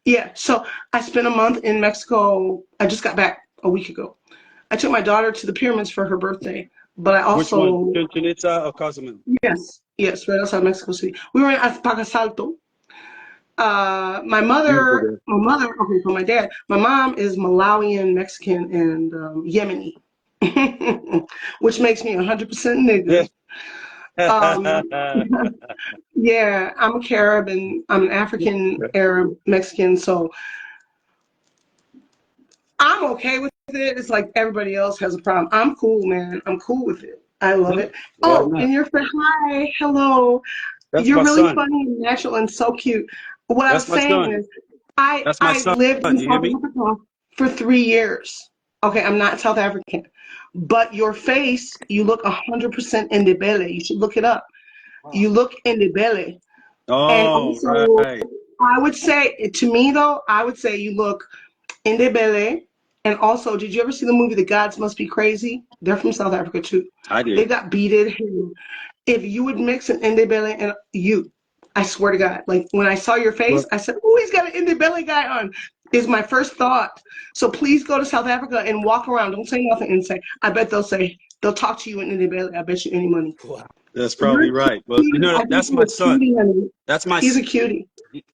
Yeah, so I spent a month in Mexico. I just got back a week ago. I took my daughter to the pyramids for her birthday, but I Which one? also, Chichen Itza or Cozumel? yes, right outside Mexico City. We were in Azpacasalto. Beautiful there. Okay, for my dad, my mom is Malawian, Mexican, and Yemeni, which makes me 100% Yeah. nigger. Um, yeah, I'm a Carib and I'm an African Arab Mexican, so I'm okay with it. It's like everybody else has a problem. I'm cool, man. I'm cool with it. I love No, it. why Oh, not? and your friend, hi, hello. That's You're my really son. funny and natural and so cute. What I was That's my saying son. is, I That's my I son. lived in You hear South me? Africa for 3 years. Okay, I'm not South African, but your face, you look 100% Ndebele. You should look it up. Wow. You look Ndebele, and Oh, also right. I would say to me though, I would say you look Ndebele. And also, did you ever see the movie The Gods Must Be Crazy? They're from South Africa too. I They did. got beaded hair. If you would mix an Ndebele and you, I swear to God, like when I saw your face, Well, I said, "Oh, he's got an Ndebele guy on." Is my first thought. So please go to South Africa and walk around. Don't say nothing and say. I bet they'll talk to you in Ndebele. I bet you any money. Wow. that's You're probably a right. Well, you cutie. know, I think that's you're my a son. cutie, honey. That's my. He's a cutie.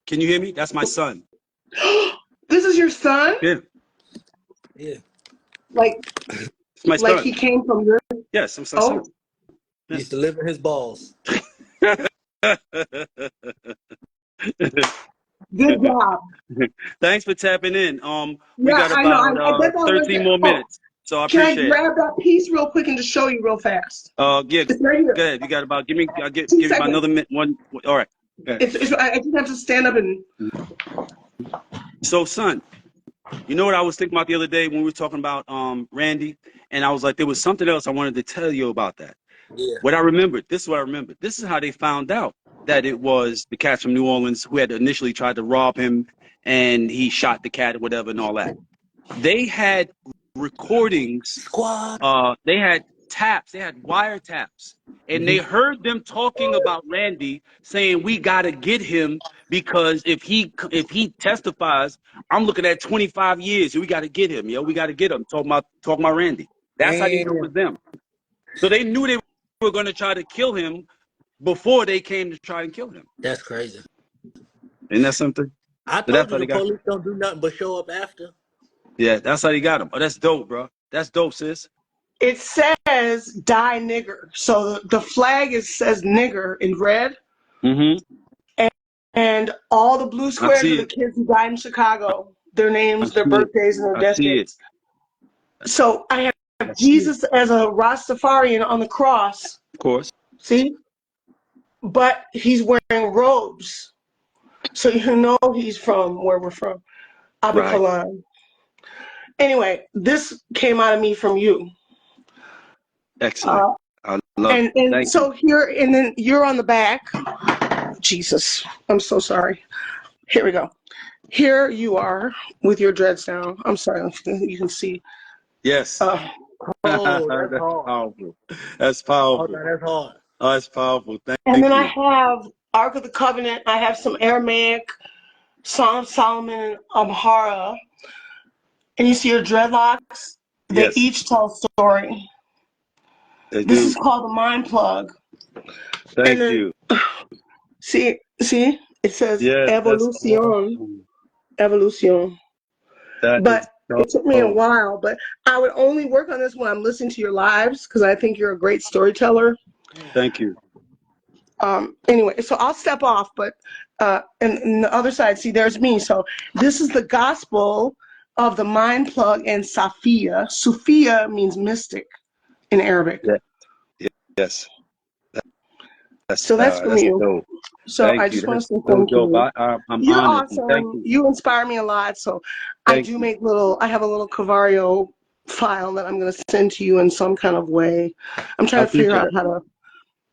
Can you hear me? That's my son. This is your son? Yeah, Yeah. Like it's my like son. he came from your. Yes, it's my son. Oh, Yeah. Used to live in his balls. good job. Thanks for tapping in. We Yeah, got I know. about That's all I was 13 saying. more Oh, minutes, so I can I appreciate it. grab that piece real quick and just show you real fast? Yeah, It's right here. go ahead. You got about give me. I'll Two give you about seconds. another minute. One. All right. Go ahead. I just have to stand up and. So, son, you know what I was thinking about the other day when we were talking about Randy, and I was like, there was something else I wanted to tell you about that. Yeah. What I remembered. This is what I remembered. This is how they found out that it was the cats from New Orleans who had initially tried to rob him, and he shot the cat or whatever and all that. They had recordings. Squad. They had taps. They had wiretaps, and Hmm. they heard them talking about Randy, saying we got to get him because if he testifies, I'm looking at 25 years. We got to get him. Yo, we got to get him. Talking about Randy. That's how they knew it was Damn. them. So they knew they were going to try to kill him before they came to try and kill him. That's crazy. Isn't that something? I So told that's you how the they got him. police don't do nothing but show up after. Yeah, that's how they got him. Oh, that's dope, bro. That's dope, sis. It says "die nigger," so the flag says "nigger" in red, Mm-hmm. and all the blue I squares are see the it. kids who died in Chicago, their I names, their see it. birthdays, and their I death see it. dates. So I I have see it. Jesus as a Rastafarian on the cross. Of course. See, but he's wearing robes, so you know he's from where we're from, Right. Abikalan. Anyway, this came out of me from you. Excellent. Uh, I love it. and Thank you. so here, and then you're on the back. Jesus, I'm so sorry. Here we go. Here you are with your dreads down. I'm sorry, you can see. Yes. Uh, Oh, that's That's hard. powerful. That's Oh, powerful. no, that's hard. Oh, that's powerful. and Thank then I you. have Ark of the Covenant. I have some Aramaic, Song of Solomon, and Amhara. And you see your dreadlocks? They Yes, each tell a story. they This do. is called the mind plug. And Thank then you. see, it says Yes, that's evolution, awesome. evolution. That is But it took me a dope. while. But I would only work on this when I'm listening to your lives because I think you're a great storyteller. Thank you. Anyway, so I'll step off, but and the other side, see, there's me. So this is the gospel of the mind plug and Sophia. Sophia means mystic in Arabic. Yeah. Yeah. Yes. So that's from That's you. dope. So I Thank you. just want That's to say so thank dope. you. I'm You're honored and thank awesome. you. You inspire me a lot. So I Thank do you. make I have a little Cavario file that I'm going to send to you in some kind of way. I'm I trying to figure appreciate out it. how to,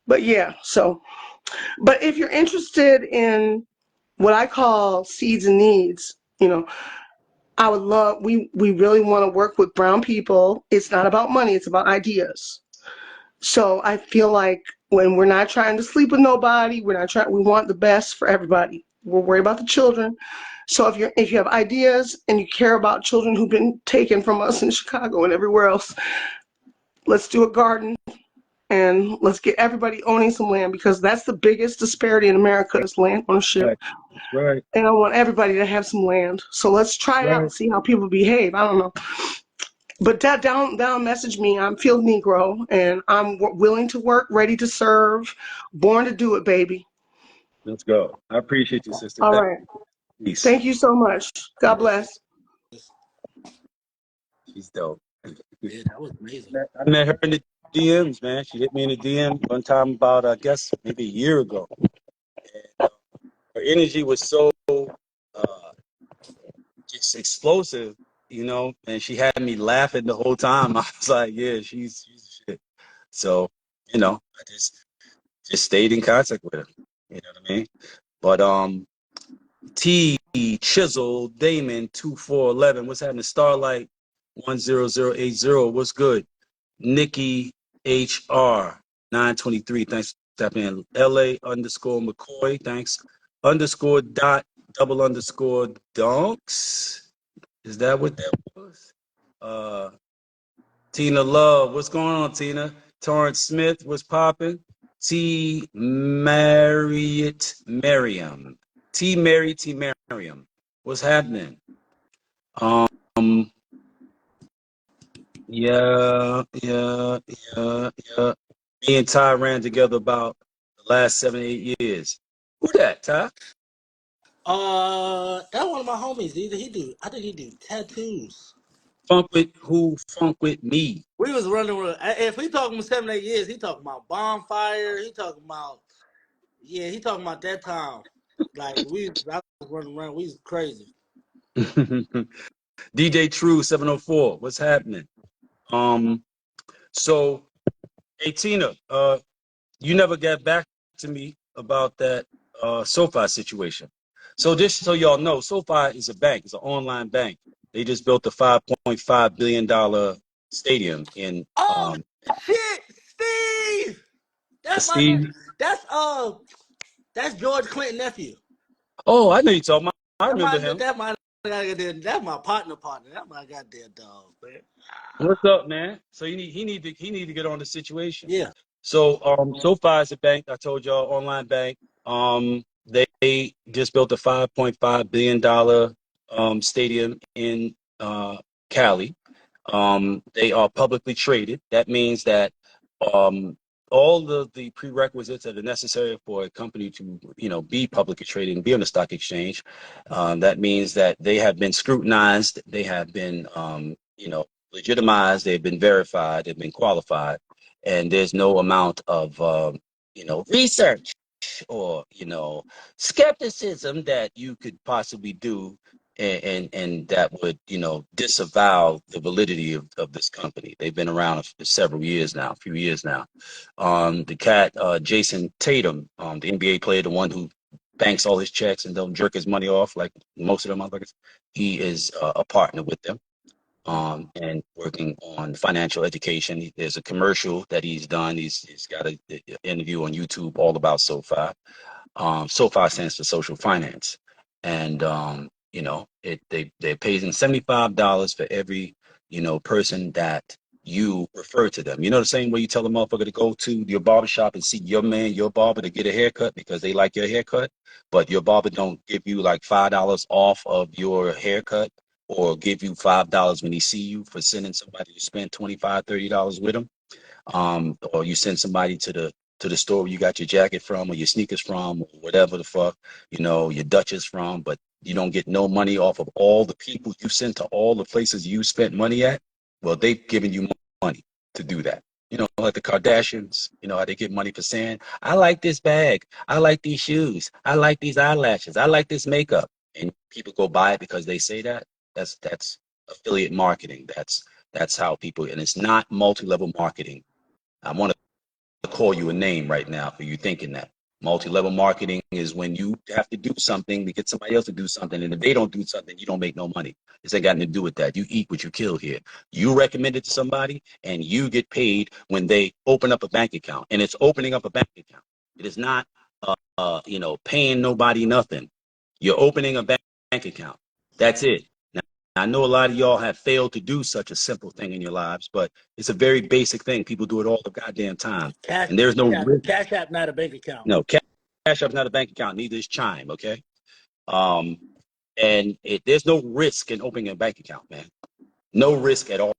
but yeah, so, but if you're interested in what I call seeds and needs, I would we really want to work with brown people. It's not about money, it's about ideas. So I feel like when we're not trying to sleep with nobody, we want the best for everybody. We're worried about the children. So if you have ideas and you care about children who've been taken from us in Chicago and everywhere else, let's do a garden and let's get everybody owning some land, because that's the biggest disparity in America is land ownership. Right. That's right. And I want everybody to have some land. So let's try it out and Right. see how people behave. I don't know. But down message me. I'm Field Negro and I'm willing to work, ready to serve, born to do it, baby. Let's go. I appreciate you, sister. All right. Peace. Thank you so much. God bless. She's dope. Yeah, that was amazing. I met her in the DMs, man. She hit me in the DM one time about, I guess, maybe a year ago. And her energy was so just explosive, you know, and she had me laughing the whole time. I was like, yeah, she's shit. So, you know, I just stayed in contact with her. You know what I mean? But T Chisel Damon 2411. What's happening? Starlight 10080. What's good? Nikki HR 923. Thanks for tapping in. LA underscore McCoy. Thanks. Underscore dot double underscore donks. Is that what that was? Tina Love. What's going on, Tina? Torrance Smith. What's popping? T Marriott Merriam. T Merriam. What's happening? Um, yeah. Me and Ty ran together about the last 7-8 years. Who that, Ty? That one of my homies. I think he do tattoos. Funk with who? Funk with me. We was running with. If he talking 7 8 years, he talking about bonfire. He talking about he talking about that time. Like I was running around. We was crazy. DJ True 704. What's happening? So hey Tina, you never got back to me about that SoFi situation. So just so y'all know, SoFi is a bank. It's an online bank. They just built a $5.5 billion stadium in Oh shit, Steve! That's my Steve. that's George Clinton nephew. Oh, I know you talking about. I That's remember him. that's my partner. That's my goddamn dog, man. What's up, man? So he need to get on the situation. Yeah. So SoFi is a bank. I told y'all, online bank. They just built a $5.5 billion stadium in Cali. They are publicly traded. That means that um, all of the prerequisites that are necessary for a company to, be publicly traded and be on the stock exchange. That means that they have been scrutinized. They have been, legitimized. They've been verified. They've been qualified, and there's no amount of, research or skepticism that you could possibly do and that would disavow the validity of this company. They've been around for several years now, a few years now. The cat Jason Tatum, the NBA player, the one who banks all his checks and don't jerk his money off like most of them motherfuckers, he is a partner with them, and working on financial education. There's a commercial that he's done. He's got an interview on YouTube all about SoFi. SoFi stands for social finance, and they're paying $75 for every person that you refer to them. The same way you tell a motherfucker to go to your barbershop and see your barber to get a haircut because they like your haircut, but your barber don't give you like $5 off of your haircut or give you $5 when he see you for sending somebody to spend $25-$30 with him, or you send somebody to the store where you got your jacket from or your sneakers from or whatever the fuck, your Dutchess from, but you don't get no money off of all the people you sent to all the places you spent money at. Well, they've given you money to do that. Like the Kardashians, how they get money for saying, I like this bag. I like these shoes. I like these eyelashes. I like this makeup. And people go buy it because they say that. That's affiliate marketing. That's how people, and it's not multi-level marketing. I want to call you a name right now for you thinking that. Multi-level marketing is when you have to do something to get somebody else to do something. And if they don't do something, you don't make no money. This ain't got nothing to do with that. You eat what you kill here. You recommend it to somebody and you get paid when they open up a bank account. And it's opening up a bank account. It is not, paying nobody nothing. You're opening a bank account. That's it. Now, I know a lot of y'all have failed to do such a simple thing in your lives, but it's a very basic thing. People do it all the goddamn time. Cash, And there's no risk. Cash App, not a bank account. No, Cash App's not a bank account. Neither is Chime. Okay. Um, and there's no risk in opening a bank account, man. No risk at all.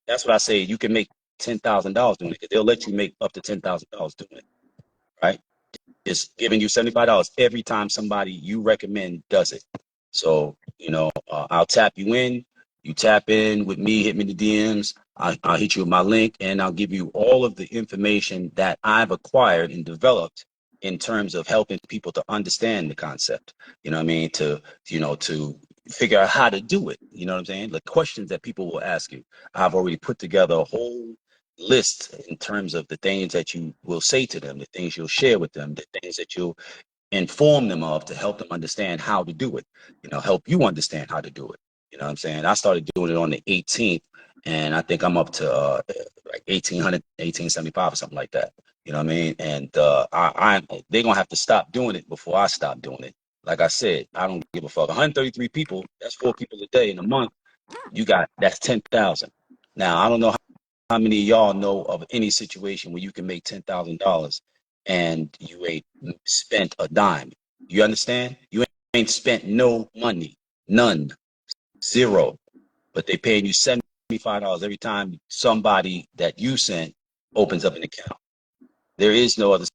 That's what I say. You can make $10,000 doing it. They'll let you make up to $10,000 doing it, right? It's giving you $75 every time somebody you recommend does it. So, I'll tap you in. You tap in with me, hit me in the DMs. I'll hit you with my link, and I'll give you all of the information that I've acquired and developed in terms of helping people to understand the concept. You know what I mean? To figure out how to do it. You know what I'm saying? The questions that people will ask you. I've already put together a whole list in terms of the things that you will say to them, the things you'll share with them, the things that you'll inform them of to help them understand how to do it, help you understand how to do it. You know what I'm saying? I started doing it on the 18th, and I think I'm up to like 1800, 1875 or something like that. You know what I mean? And they're going to have to stop doing it before I stop doing it. Like I said, I don't give a fuck. 133 people, that's 4 people a day in a month. That's 10,000. Now, I don't know how many of y'all know of any situation where you can make $10,000 and you ain't spent a dime. You understand? You ain't spent no money, none, zero. But they paying you $75 every time somebody that you sent opens up an account. There is no other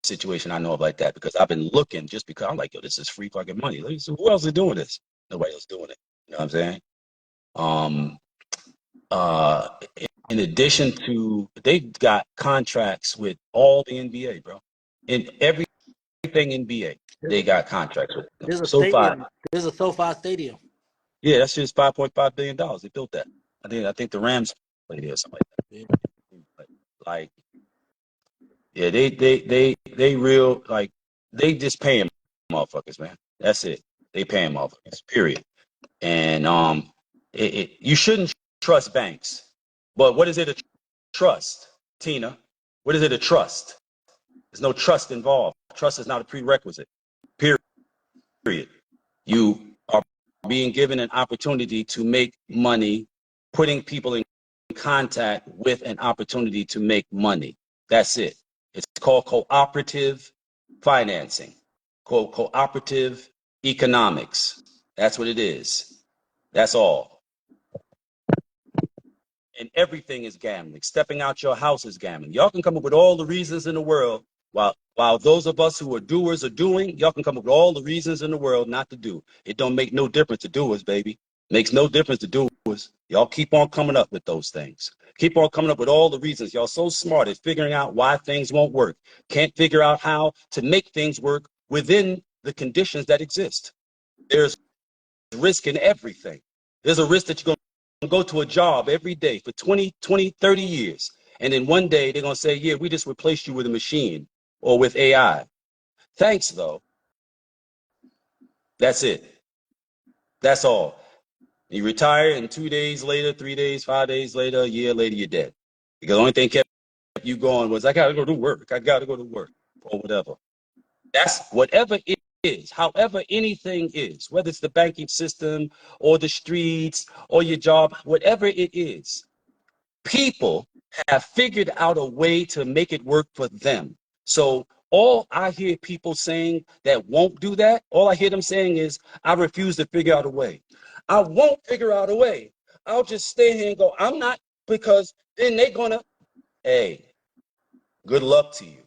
situation I know of like that, because I've been looking, just because I'm like, yo, this is free fucking money. Who else is doing this? Nobody else doing it. You know what I'm saying? Uh, in addition to, they got contracts with all the NBA, bro. In everything NBA, they got contracts with them. There's a SoFi, stadium. There's a SoFi Stadium. yeah, that's just $5.5 billion. They built that. I think the Rams played there or something like that. Like, yeah, they real, like, they just paying motherfuckers, man. That's it. They paying motherfuckers. Period. And you shouldn't trust banks. But what is it a trust, Tina? What is it a trust? There's no trust involved. Trust is not a prerequisite. Period. You are being given an opportunity to make money, putting people in contact with an opportunity to make money. That's it. It's called cooperative financing, called cooperative economics. That's what it is. That's all. And everything is gambling. Stepping out your house is gambling. Y'all can come up with all the reasons in the world, while those of us who are doers are doing. Y'all can come up with all the reasons in the world not to do. It don't make no difference to doers, baby. Makes no difference to doers. Y'all keep on coming up with those things. Keep on coming up with all the reasons. Y'all so smart at figuring out why things won't work. Can't figure out how to make things work within the conditions that exist. There's risk in everything. There's a risk that you're going to go to a job every day for 20, 30 years. And then one day they're going to say, yeah, we just replaced you with a machine or with AI. Thanks, though. That's it. That's all. You retire, and 2 days later, 3 days, 5 days later, a year later, you're dead. Because the only thing kept you going was, I got to go to work. I got to go to work, or whatever. That's whatever it is, however anything is, whether it's the banking system or the streets or your job, whatever it is, people have figured out a way to make it work for them. So all I hear people saying that won't do that, all I hear them saying is, I refuse to figure out a way. I won't figure out a way. I'll just stay here and go, I'm not, because then they're gonna, hey, good luck to you.